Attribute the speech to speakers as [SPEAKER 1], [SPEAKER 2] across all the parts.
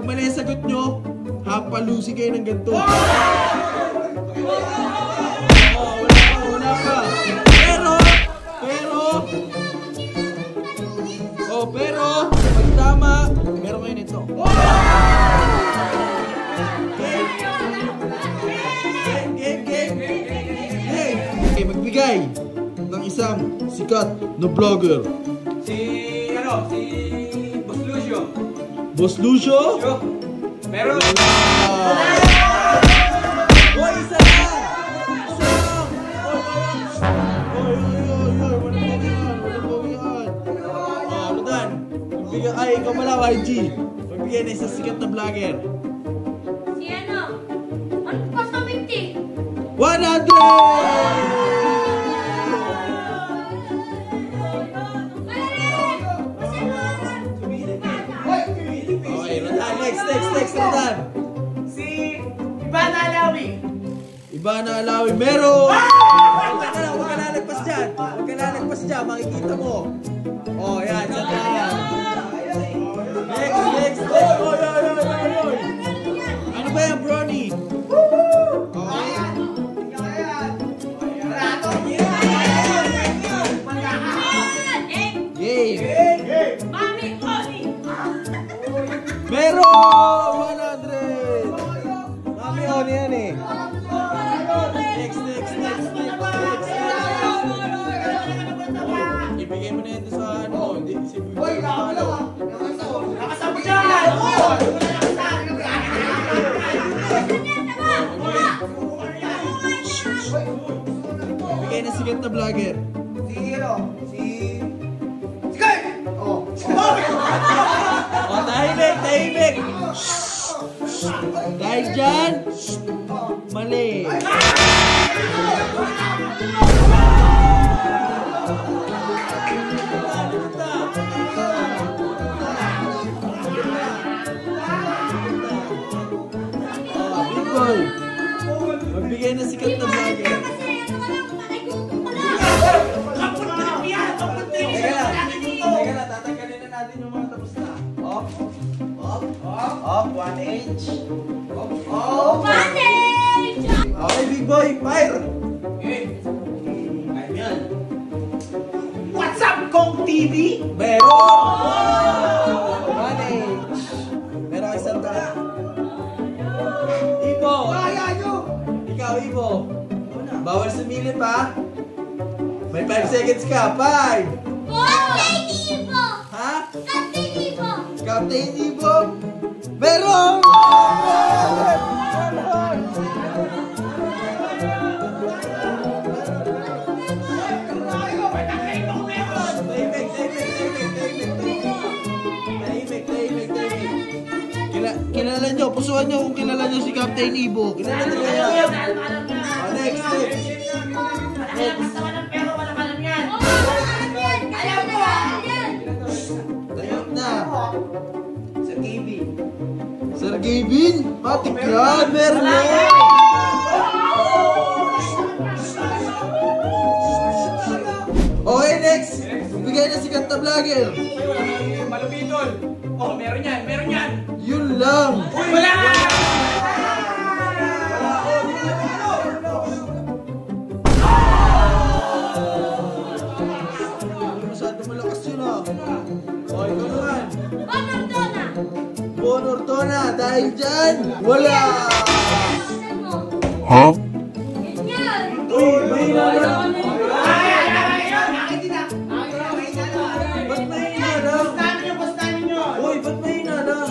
[SPEAKER 1] pag mali ang sagot nyo, hapalusi kayo ng ganito. Wala pa. Pero, pag tama, meron kayo nito. Okay, magbigay ng isang sikat na vlogger.
[SPEAKER 2] Si Boss Lucio.
[SPEAKER 1] Boss Lucio?
[SPEAKER 2] Meron.
[SPEAKER 1] Hoy, isa lang! Ay, ikaw pala, YG. Magbigay na isang sikat na vlogger.
[SPEAKER 3] Si ano? Ano pa sa 50?
[SPEAKER 1] 100! Okay, Rodan. Next, Rodan.
[SPEAKER 2] Si Ivana Alawi.
[SPEAKER 1] Ivana Alawi. Meron! Huwag ka lalagpas dyan. Makikita mo. Oh, yan. Sandaan. Next. Oy. Ano ba yan, Brony? Game.
[SPEAKER 3] Mami Oni.
[SPEAKER 1] Meron! 100! Mami Oni yan eh. Next. Ibigay mo na ito sa ano. Hindi, si Boy Palo.
[SPEAKER 2] Nakasama dyan!
[SPEAKER 1] Ibigay na sikat na vlogger. Tahimik! Dahil dyan, mali. Big boy, magbigay na sikat na vlogger. Teka na, tatanggalin na natin yung mga tapos na. Up, 1H. Up. Okay, big boy, fire! Ayan.
[SPEAKER 2] What's up, Kong TV?
[SPEAKER 1] Meron! 1H. Meron kayo sanda. Ibo! Ikaw, Ibo. Bawal sumilip ha. May 5 seconds ka. 5! Ha? Captain Ibo! Meron! Kilala nyo, pusuan nyo kung kilala nyo si Captain Ibo. Kilala nyo kaya. Next. Tayok na. Sir Gavin, patik ka, meron mo. Okay, next. Bigay na sikat na vlogger.
[SPEAKER 2] Malupitol. Oh, meron yan.
[SPEAKER 1] Yun lang.
[SPEAKER 2] Wala!
[SPEAKER 1] Masyado malakas yun ah. Okay, ikaw naman. Bon Ortona, dahil dyan, wala!
[SPEAKER 4] Huh?
[SPEAKER 1] Uy, mahina lang! Ba't mahina lang? Uy, ba't mahina lang?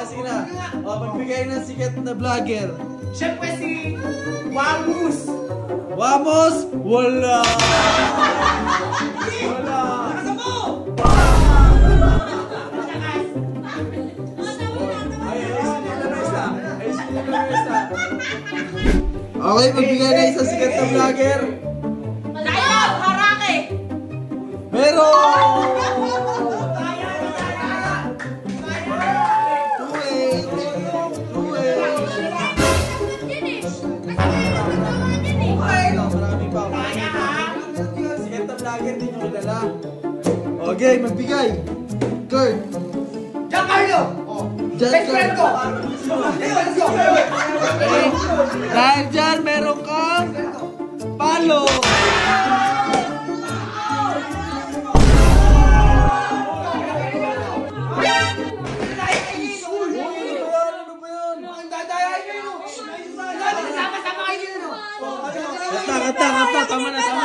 [SPEAKER 1] Sige na. O, magbigay ng sikat na vlogger.
[SPEAKER 2] Siyempre si Wamus.
[SPEAKER 1] Wamos, wala! Okay, magbigay na isang sikat na vlogger. Meron! 2-8. Marami pa. Sikat na vlogger, di nyo kilala. Okay, magbigay. Kurt.
[SPEAKER 2] Giancarlo.
[SPEAKER 1] Giancarlo. Okay. Dahil dyan, meron kang palo.
[SPEAKER 2] Sama-sama kayo dito.
[SPEAKER 1] Kata. Tama na.